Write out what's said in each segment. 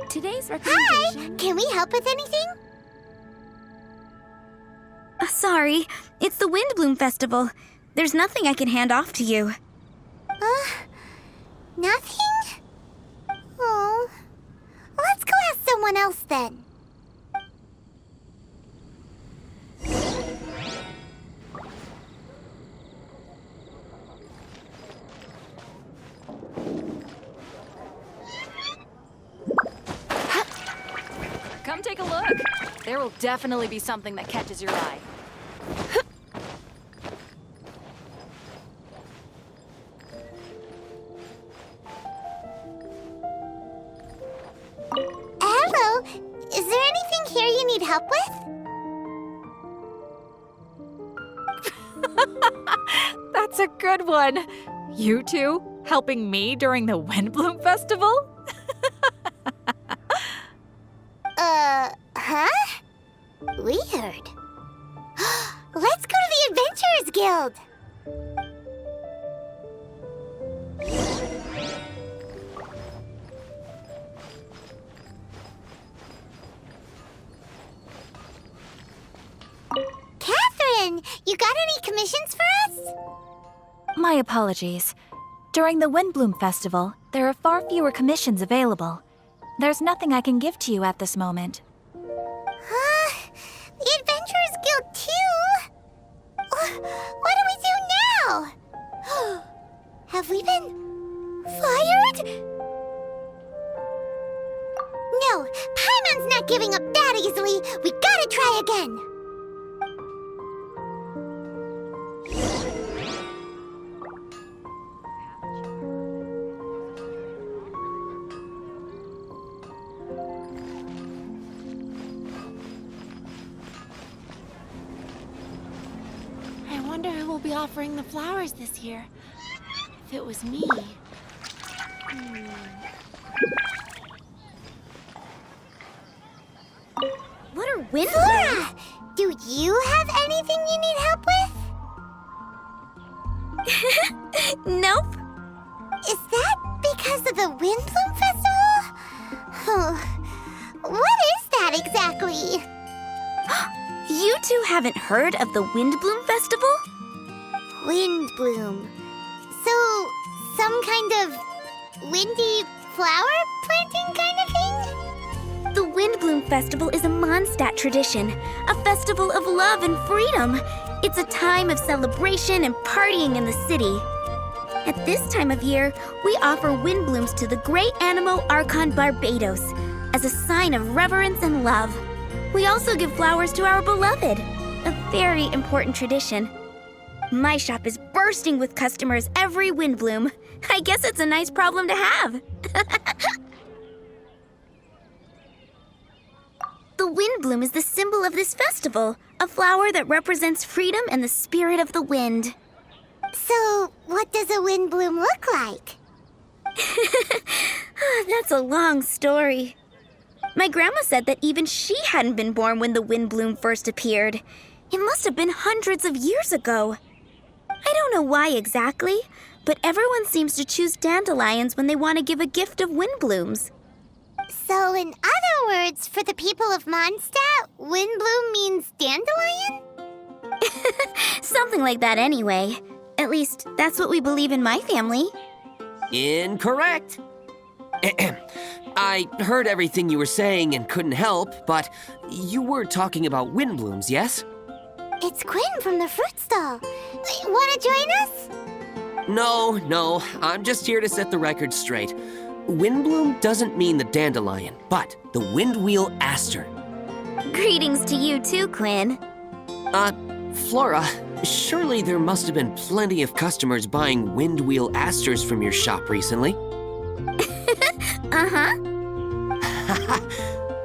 Today's recommendation... Hi! Can we help with anything? Sorry, it's the Windbloom Festival. There's nothing I can hand off to you. Nothing? Oh. Let's go ask someone else then. Come take a look. There will definitely be something that catches your eye. Hello. Is there anything here you need help with? That's a good one. You two helping me during the Windbloom Festival? Huh? Weird. Let's go to the Adventurers Guild. Catherine, you got any commissions for us? My apologies. During the Windbloom Festival, there are far fewer commissions available. There's nothing I can give to you at this moment. The Adventurers Guild too? What do we do now? Have we been fired? No, Paimon's not giving up that easily. We gotta try again. I wonder who will be offering the flowers this year. If it was me. What are Windblooms? Flora, do you have anything you need help with? Nope. Is that because of the Windbloom Festival? What is that exactly? You two haven't heard of the Windbloom Festival? Windbloom. So, some kind of windy flower planting kind of thing? The Windbloom Festival is a Mondstadt tradition, a festival of love and freedom. It's a time of celebration and partying in the city. At this time of year, we offer windblooms to the great Animo Archon Barbados as a sign of reverence and love. We also give flowers to our beloved, a very important tradition. My shop is bursting with customers every Windbloom. I guess it's a nice problem to have. The Windbloom is the symbol of this festival, a flower that represents freedom and the spirit of the wind. So, what does a windbloom look like? That's a long story. My grandma said that even she hadn't been born when the Windbloom first appeared. It must have been hundreds of years ago. I don't know why exactly, but everyone seems to choose dandelions when they want to give a gift of windblooms. So, in other words, for the people of Mondstadt, windbloom means dandelion? Something like that anyway. At least, that's what we believe in my family. Incorrect. I heard everything you were saying and couldn't help, but you were talking about windblooms, yes? It's Quinn from the fruit stall. Want to join us? No, I'm just here to set the record straight. Windbloom doesn't mean the dandelion, but the windwheel aster. Greetings to you too, Quinn. Flora, surely there must have been plenty of customers buying windwheel asters from your shop recently. Uh-huh.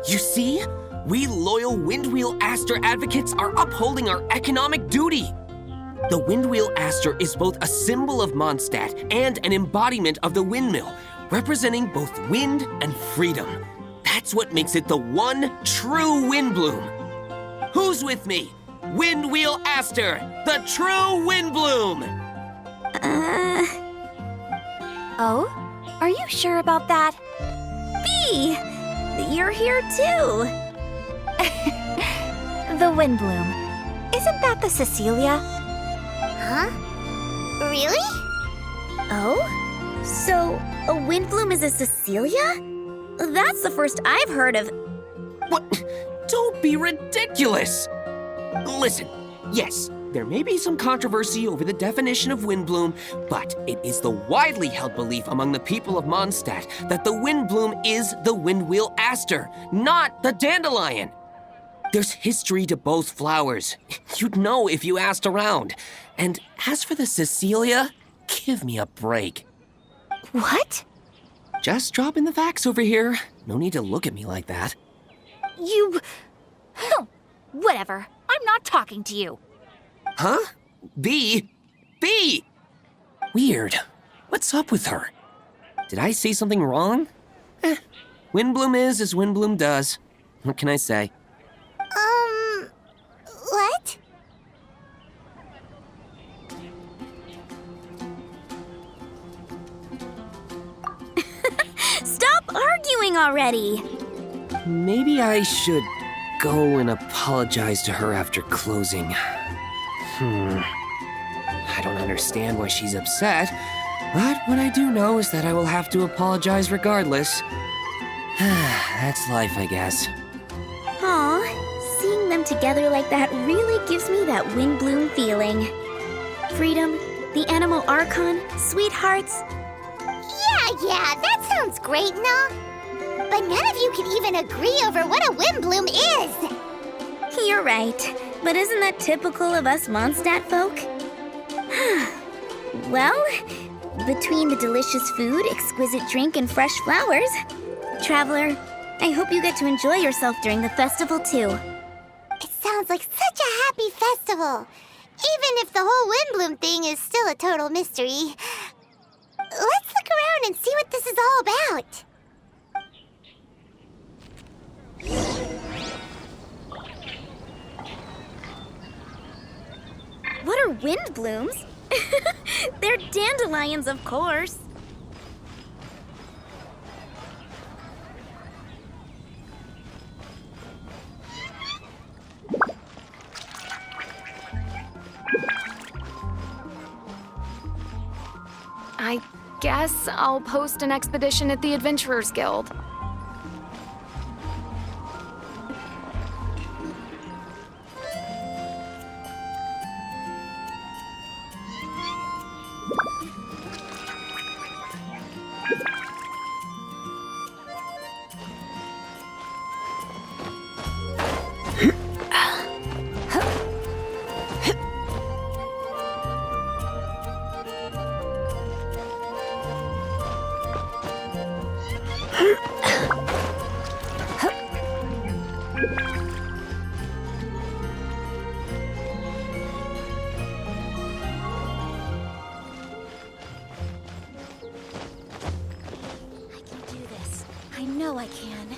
You see? We loyal windwheel aster advocates are upholding our economic duty. The windwheel aster is both a symbol of Mondstadt and an embodiment of the windmill, representing both wind and freedom. That's what makes it the one true windbloom. Who's with me? Windwheel Aster, the true windbloom! Oh? Are you sure about that? Bee! You're here too! The windbloom. Isn't that the Cecilia? Huh? Really? Oh? So, a windbloom is a Cecilia? That's the first I've heard of. What? Don't be ridiculous! Listen, yes, there may be some controversy over the definition of windbloom, but it is the widely held belief among the people of Mondstadt that the windbloom is the windwheel aster, not the dandelion. There's history to both flowers. You'd know if you asked around. And as for the Cecilia, give me a break. What? Just dropping the facts over here. No need to look at me like that. You... Whatever. I'm not talking to you. Huh? Bee? Bee! Weird. What's up with her? Did I say something wrong? Windbloom is as Windbloom does. What can I say? What? Stop arguing already! Maybe I should go and apologize to her after closing. I don't understand why she's upset, but what I do know is that I will have to apologize regardless. That's life, I guess. Aw, seeing them together like that really gives me that windbloom feeling. Freedom, the animal archon, sweethearts. Yeah, that sounds great and all. But none of you can even agree over what a windbloom is. You're right, but isn't that typical of us Mondstadt folk? Well, between the delicious food, exquisite drink, and fresh flowers, Traveler, I hope you get to enjoy yourself during the festival too. It sounds like such a happy festival. Even if the whole windbloom thing is still a total mystery. Let's look around and see what this is all about. What are windblooms? They're dandelions, of course. I guess I'll post an expedition at the Adventurers Guild. I know I can.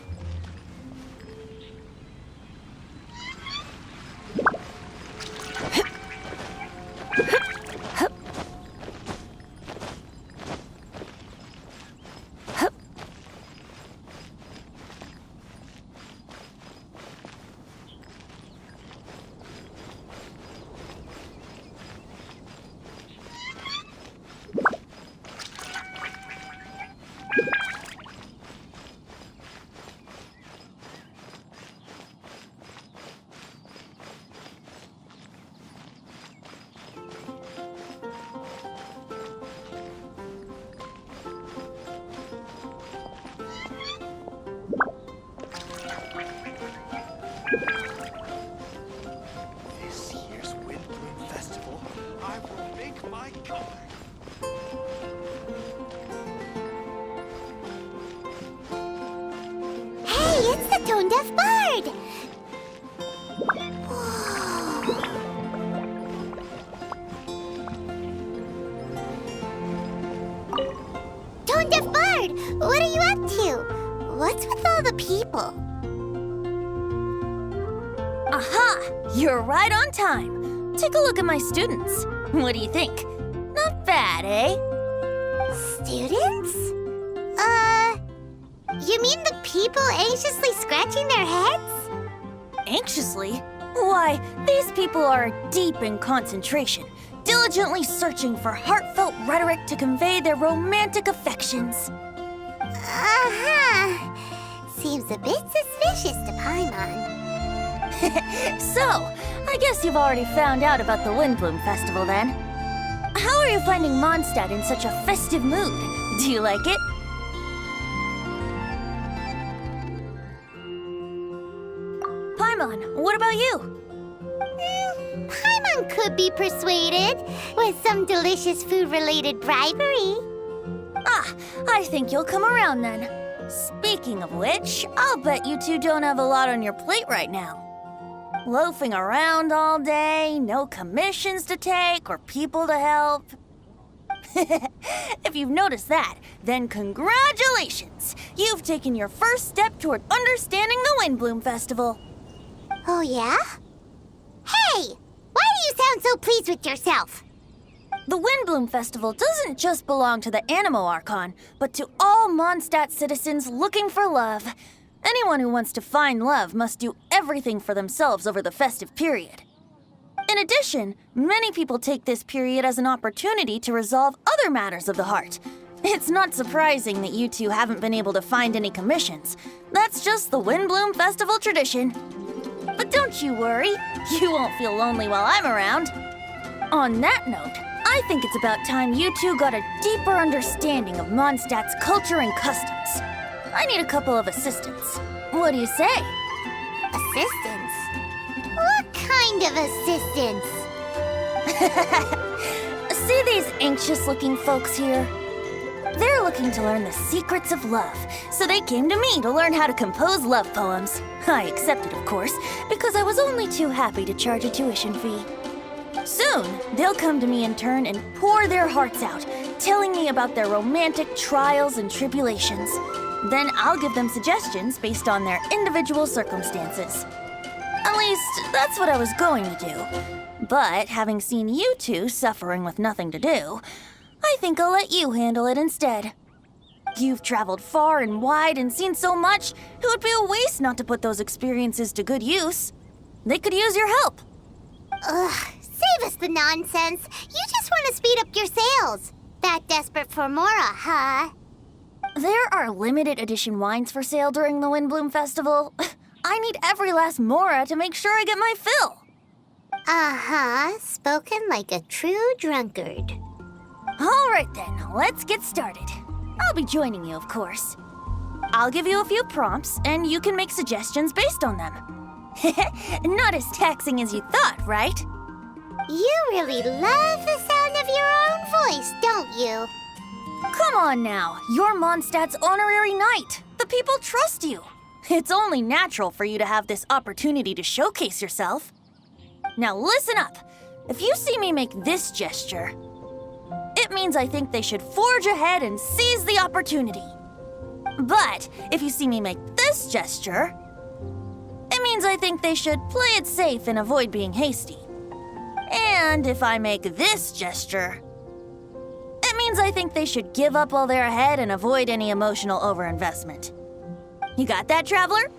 This year's Windbloom Festival, I will make my comeback. Hey, it's the Tone Deaf Bard! Tone Deaf Bard, what are you up to? What's with all the people? Aha! You're right on time. Take a look at my students. What do you think? Not bad, eh? Students? You mean the people anxiously scratching their heads? Anxiously? Why, these people are deep in concentration, diligently searching for heartfelt rhetoric to convey their romantic affections. Uh-huh. Seems a bit suspicious to Paimon. So, I guess you've already found out about the Windbloom Festival then. How are you finding Mondstadt in such a festive mood? Do you like it? Paimon, what about you? Paimon could be persuaded with some delicious food-related bribery. Ah, I think you'll come around then. Speaking of which, I'll bet you two don't have a lot on your plate right now. Loafing around all day, no commissions to take or people to help. If you've noticed that, then congratulations! You've taken your first step toward understanding the Windbloom Festival. Oh, yeah? Hey! Why do you sound so pleased with yourself? The Windbloom Festival doesn't just belong to the Animo Archon, but to all Mondstadt citizens looking for love. Anyone who wants to find love must do everything for themselves over the festive period. In addition, many people take this period as an opportunity to resolve other matters of the heart. It's not surprising that you two haven't been able to find any commissions. That's just the Windbloom Festival tradition. But don't you worry, you won't feel lonely while I'm around. On that note, I think it's about time you two got a deeper understanding of Mondstadt's culture and customs. I need a couple of assistants. What do you say? Assistance? What kind of assistance? See these anxious-looking folks here? They're looking to learn the secrets of love, so they came to me to learn how to compose love poems. I accepted, of course, because I was only too happy to charge a tuition fee. Soon, they'll come to me in turn and pour their hearts out, telling me about their romantic trials and tribulations. Then I'll give them suggestions based on their individual circumstances. At least, that's what I was going to do. But having seen you two suffering with nothing to do, I think I'll let you handle it instead. You've traveled far and wide and seen so much, it would be a waste not to put those experiences to good use. They could use your help. Ugh, save us the nonsense. You just want to speed up your sales. That desperate for Mora, huh? There are limited edition wines for sale during the Windbloom Festival. I need every last Mora to make sure I get my fill. Uh-huh, spoken like a true drunkard. All right then, let's get started. I'll be joining you, of course. I'll give you a few prompts, and you can make suggestions based on them. Not as taxing as you thought, right? You really love the sound of your own voice, don't you? Come on now, you're Mondstadt's honorary knight. The people trust you. It's only natural for you to have this opportunity to showcase yourself. Now listen up. If you see me make this gesture, it means I think they should forge ahead and seize the opportunity. But if you see me make this gesture, it means I think they should play it safe and avoid being hasty. And if I make this gesture, it means I think they should give up while they're ahead and avoid any emotional overinvestment. You got that, traveler?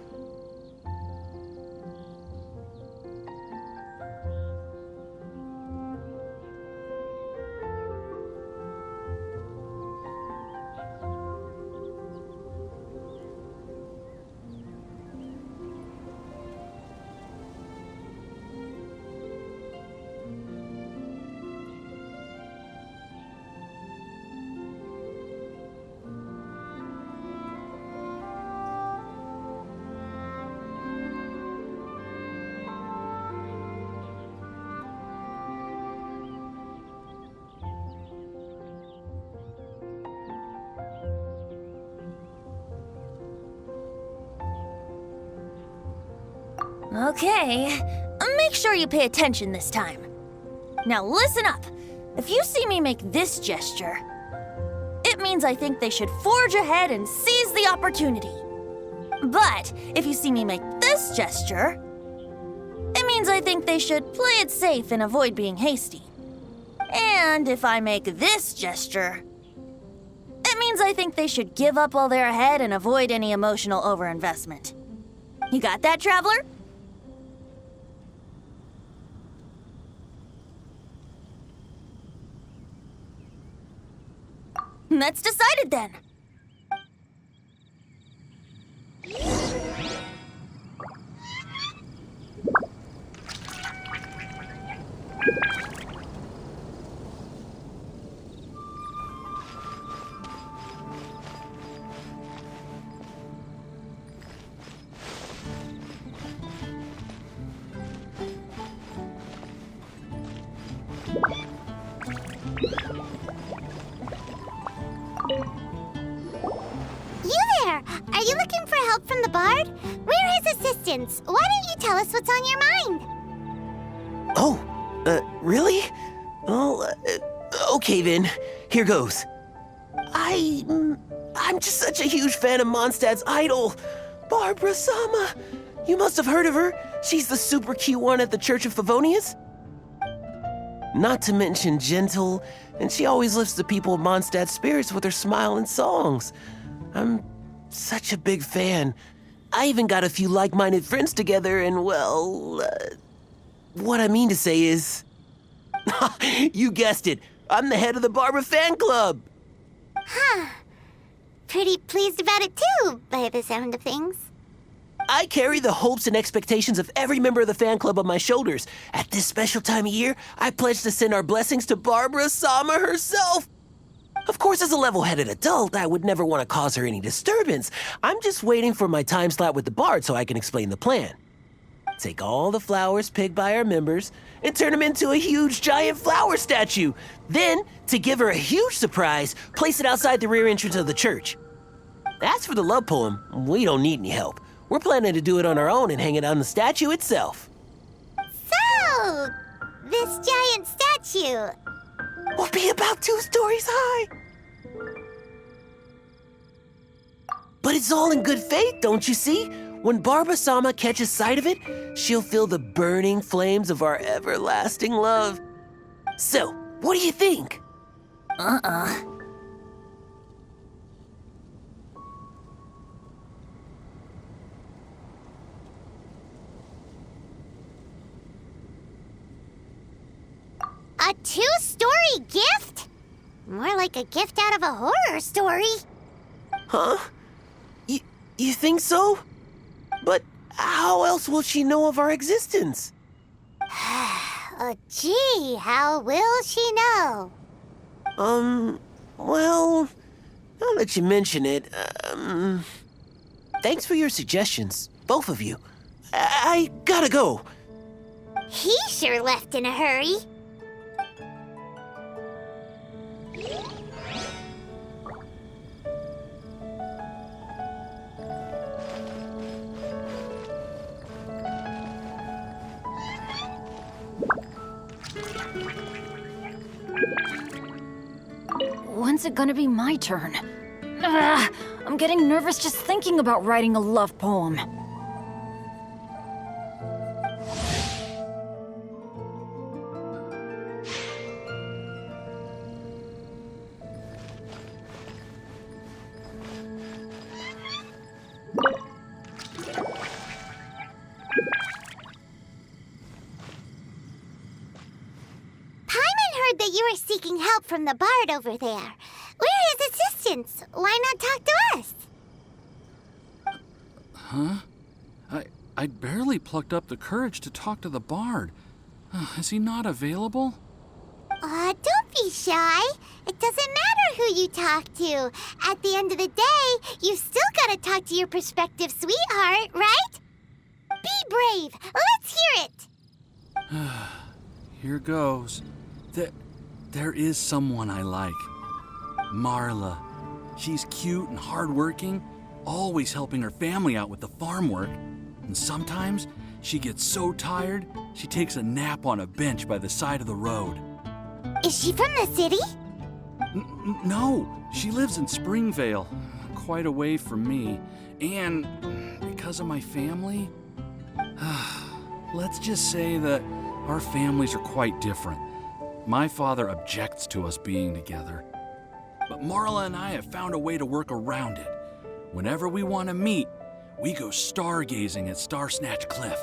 Okay, make sure you pay attention this time. Now listen up. If you see me make this gesture, it means I think they should forge ahead and seize the opportunity. But if you see me make this gesture, it means means I think they should play it safe and avoid being hasty. And if I make this gesture, it means I think they should give up while they're ahead and avoid any emotional overinvestment. You got that, Traveler? That's decided then. You there! Are you looking for help from the bard? We're his assistants. Why don't you tell us what's on your mind? Oh, really? Well, okay then. Here goes. I'm just such a huge fan of Mondstadt's idol, Barbara Sama. You must have heard of her. She's the super cute one at the Church of Favonius. Not to mention gentle, and she always lifts the people of Mondstadt's spirits with her smile and songs. I'm such a big fan. I even got a few like-minded friends together, and well, what I mean to say is, you guessed it, I'm the head of the Barbara fan club. Huh. Pretty pleased about it too, by the sound of things. I carry the hopes and expectations of every member of the fan club on my shoulders. At this special time of year, I pledge to send our blessings to Barbara Sama herself. Of course, as a level-headed adult, I would never want to cause her any disturbance. I'm just waiting for my time slot with the bard so I can explain the plan. Take all the flowers picked by our members and turn them into a huge giant flower statue. Then, to give her a huge surprise, place it outside the rear entrance of the church. As for the love poem, we don't need any help. We're planning to do it on our own and hang it on the statue itself. So, this giant statue. Will be about 2 stories high. But it's all in good faith, don't you see? When Barbara Sama catches sight of it, she'll feel the burning flames of our everlasting love. So, what do you think? A 2-story gift? More like a gift out of a horror story. Huh? You think so? But how else will she know of our existence? Oh, gee, how will she know? Well, now that you mention it, thanks for your suggestions, both of you. I gotta go. He sure left in a hurry. When's it gonna be my turn? Ugh, I'm getting nervous just thinking about writing a love poem. That you are seeking help from the bard over there. We're his assistants. Why not talk to us? Huh? I'd barely plucked up the courage to talk to the bard. Is he not available? Don't be shy. It doesn't matter who you talk to. At the end of the day, you've still got to talk to your prospective sweetheart, right? Be brave. Let's hear it. Here goes. There is someone I like. Marla. She's cute and hardworking, always helping her family out with the farm work. And sometimes she gets so tired, she takes a nap on a bench by the side of the road. Is she from the city? No, she lives in Springvale, quite away from me. And because of my family, let's just say that our families are quite different. My father objects to us being together. But Marla and I have found a way to work around it. Whenever we want to meet, we go stargazing at Star Snatch Cliff.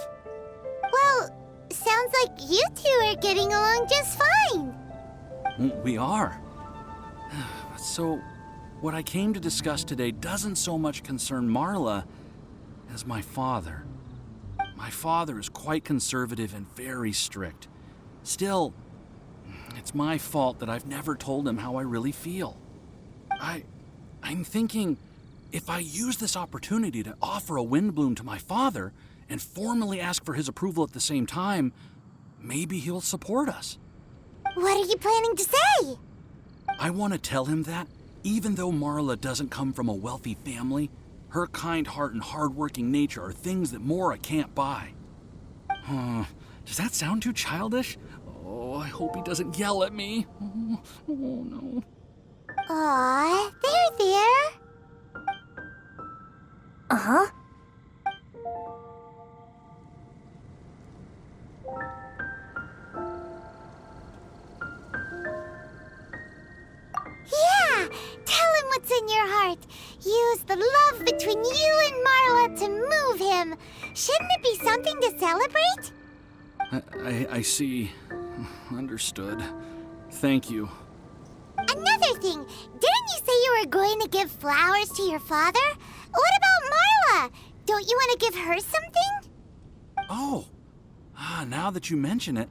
Well, sounds like you two are getting along just fine. We are. So, what I came to discuss today doesn't so much concern Marla as my father. My father is quite conservative and very strict. Still, it's my fault that I've never told him how I really feel. I'm thinking, if I use this opportunity to offer a windbloom to my father and formally ask for his approval at the same time, maybe he'll support us. What are you planning to say? I want to tell him that, even though Marla doesn't come from a wealthy family, her kind heart and hardworking nature are things that Mora can't buy. Does that sound too childish? Oh, I hope he doesn't yell at me. Oh no. Aw, there. Uh-huh. Yeah, tell him what's in your heart. Use the love between you and Marla to move him. Shouldn't it be something to celebrate? I see. Understood. Thank you. Another thing, didn't you say you were going to give flowers to your father? What about Marla? Don't you want to give her something? Oh, now that you mention it,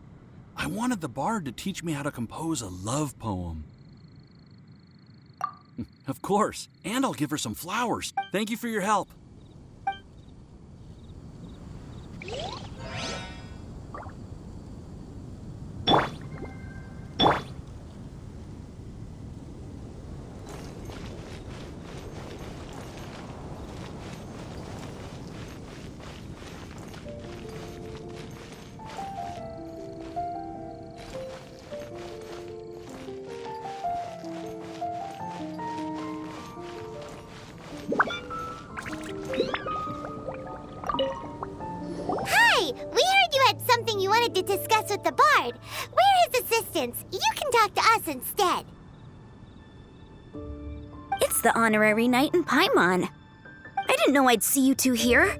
I wanted the bard to teach me how to compose a love poem. Of course, and I'll give her some flowers. Thank you for your help. Hi, we heard you had something you wanted to discuss with the bard. We're his assistants. You can talk to us instead. It's the honorary knight in Paimon. I didn't know I'd see you two here.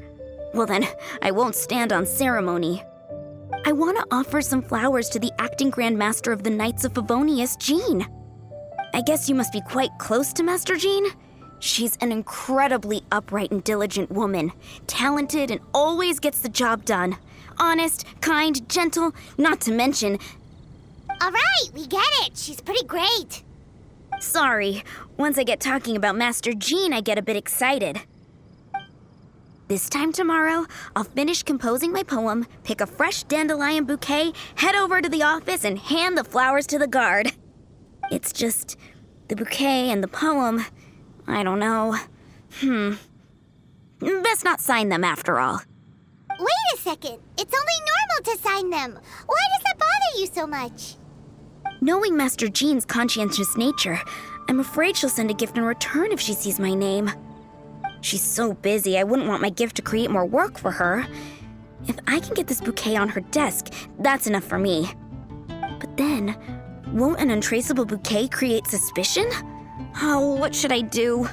Well then, I won't stand on ceremony. I want to offer some flowers to the acting Grand Master of the Knights of Favonius, Jean. I guess you must be quite close to Master Jean? She's an incredibly upright and diligent woman, talented and always gets the job done. Honest, kind, gentle, not to mention... All right, we get it. She's pretty great. Sorry, once I get talking about Master Jean, I get a bit excited. This time tomorrow, I'll finish composing my poem, pick a fresh dandelion bouquet, head over to the office, and hand the flowers to the guard. It's just the bouquet and the poem... I don't know. Best not sign them after all. Wait a second. It's only normal to sign them. Why does that bother you so much? Knowing Master Jean's conscientious nature, I'm afraid she'll send a gift in return if she sees my name. She's so busy, I wouldn't want my gift to create more work for her. If I can get this bouquet on her desk, that's enough for me. But then, won't an untraceable bouquet create suspicion? Oh, what should I do?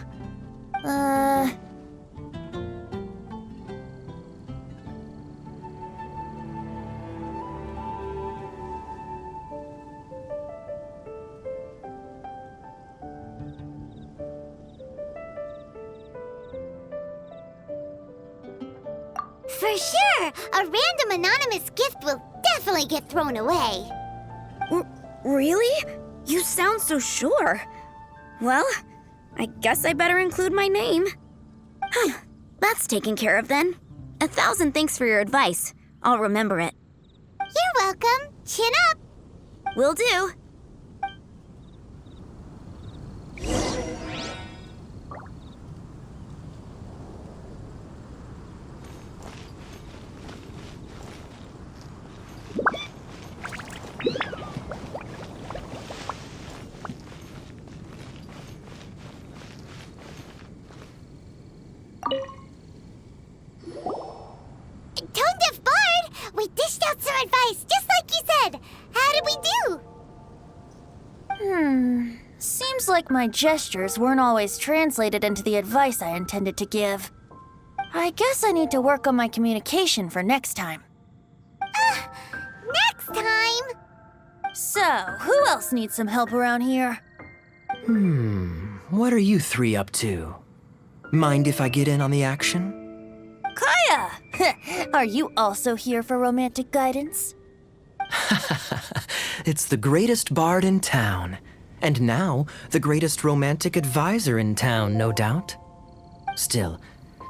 For sure, a random anonymous gift will definitely get thrown away. Really? You sound so sure. Well, I guess I better include my name. That's taken care of then. 1,000 thanks for your advice. I'll remember it. You're welcome. Chin up. Will do. Tone Deaf Bard, we Seems like my gestures weren't always translated into the advice I intended to give. I guess I need to work on my communication for next time. Next time! So, who else needs some help around here? What are you three up to? Mind if I get in on the action? Kaya! Are you also here for romantic guidance? It's the greatest bard in town. And now, the greatest romantic advisor in town, no doubt. Still,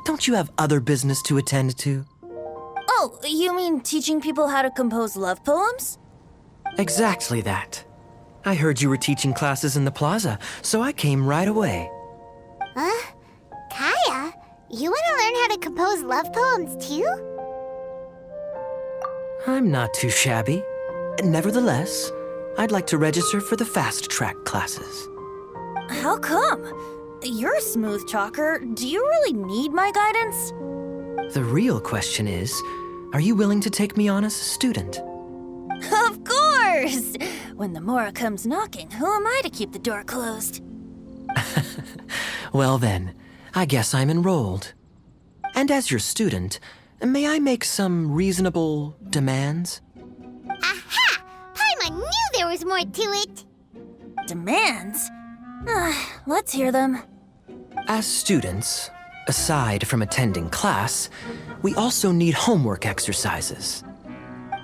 don't you have other business to attend to? Oh, you mean teaching people how to compose love poems? Exactly that. I heard you were teaching classes in the plaza, so I came right away. Huh? Kaya, you want to learn how to compose love poems too? I'm not too shabby. Nevertheless, I'd like to register for the fast track classes. How come? You're a smooth talker. Do you really need my guidance? The real question is, are you willing to take me on as a student? Of course! When the Mora comes knocking, who am I to keep the door closed? Well then, I guess I'm enrolled. And as your student, may I make some reasonable demands? Aha! Paimon knew there was more to it! Demands? Let's hear them. As students, aside from attending class, we also need homework exercises.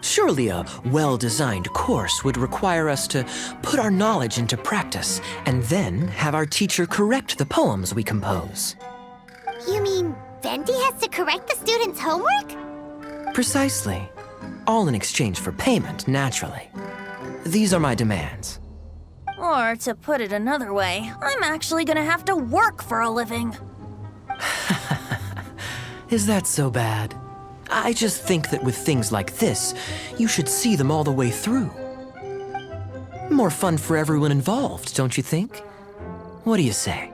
Surely a well-designed course would require us to put our knowledge into practice and then have our teacher correct the poems we compose. You mean Venti has to correct the students' homework? Precisely. All in exchange for payment, naturally. These are my demands. Or, to put it another way, I'm actually gonna have to work for a living. Is that so bad? I just think that with things like this, you should see them all the way through. More fun for everyone involved, don't you think? What do you say?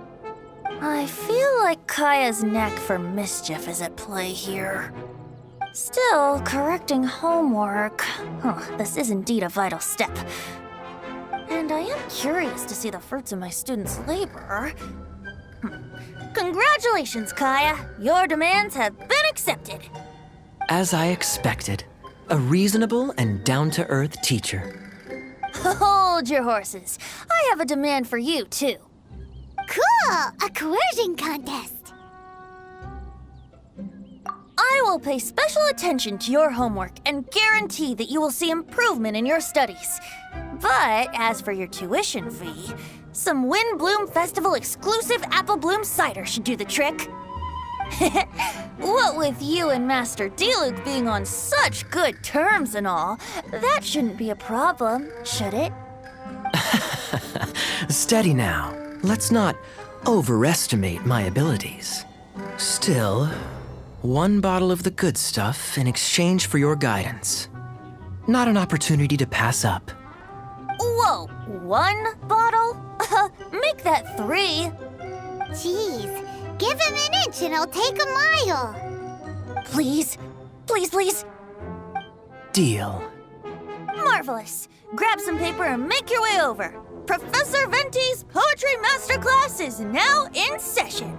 I feel like Kaya's knack for mischief is at play here. Still, correcting homework. This is indeed a vital step. And I am curious to see the fruits of my students' labor. Congratulations, Kaya! Your demands have been accepted. As I expected, a reasonable and down-to-earth teacher. Hold your horses. I have a demand for you, too. Cool! A coercion contest! I will pay special attention to your homework and guarantee that you will see improvement in your studies. But as for your tuition fee, some Windbloom Festival exclusive apple bloom cider should do the trick. What with you and Master Diluc being on such good terms and all, that shouldn't be a problem, should it? Steady now. Let's not overestimate my abilities. Still, one bottle of the good stuff in exchange for your guidance. Not an opportunity to pass up. Whoa, one bottle? Make that 3. Jeez, give him an inch and he'll take a mile. Please, please, please. Deal. Marvelous. Grab some paper and make your way over. Professor Venti's Poetry Masterclass is now in session.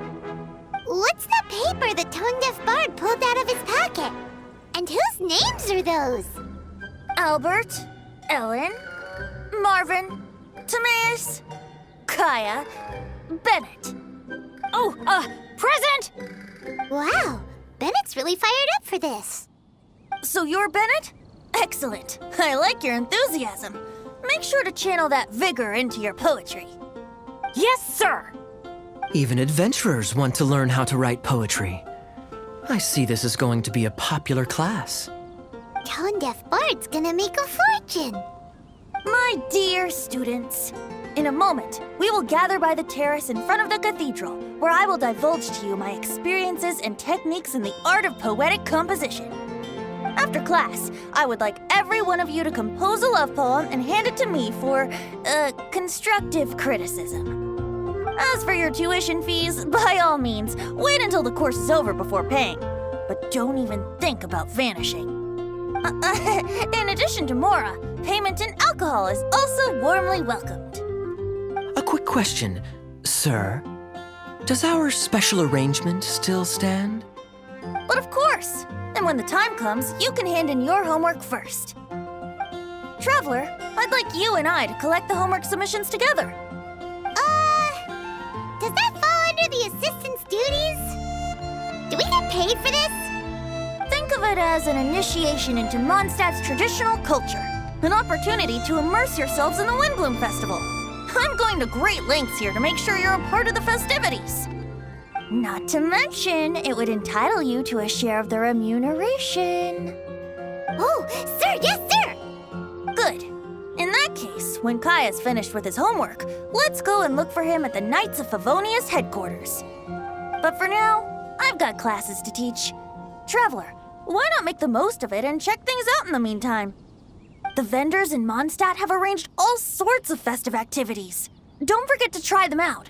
What's the paper the tone-deaf bard pulled out of his pocket? And whose names are those? Albert, Ellen, Marvin, Timaeus, Kaya, Bennett. Oh, present! Wow, Bennett's really fired up for this. So you're Bennett? Excellent. I like your enthusiasm. Make sure to channel that vigor into your poetry. Yes, sir! Even adventurers want to learn how to write poetry. I see this is going to be a popular class. Tone-deaf bard's gonna make a fortune. My dear students, in a moment, we will gather by the terrace in front of the cathedral, where I will divulge to you my experiences and techniques in the art of poetic composition. After class, I would like every one of you to compose a love poem and hand it to me for, constructive criticism. As for your tuition fees, by all means, wait until the course is over before paying. But don't even think about vanishing. In addition to Mora, payment in alcohol is also warmly welcomed. quick question, sir. Does our special arrangement still stand? But of course! And when the time comes, you can hand in your homework first. Traveler, I'd like you and I to collect the homework submissions together. Does that fall under the assistant's duties? Do we get paid for this? Think of it as an initiation into Mondstadt's traditional culture. An opportunity to immerse yourselves in the Windbloom Festival. I'm going to great lengths here to make sure you're a part of the festivities. Not to mention, it would entitle you to a share of the remuneration. Oh, sir, yes, sir! Good. In that case, when Kai is finished with his homework, let's go and look for him at the Knights of Favonius headquarters. But for now, I've got classes to teach. Traveler, why not make the most of it and check things out in the meantime? The vendors in Mondstadt have arranged all sorts of festive activities. Don't forget to try them out.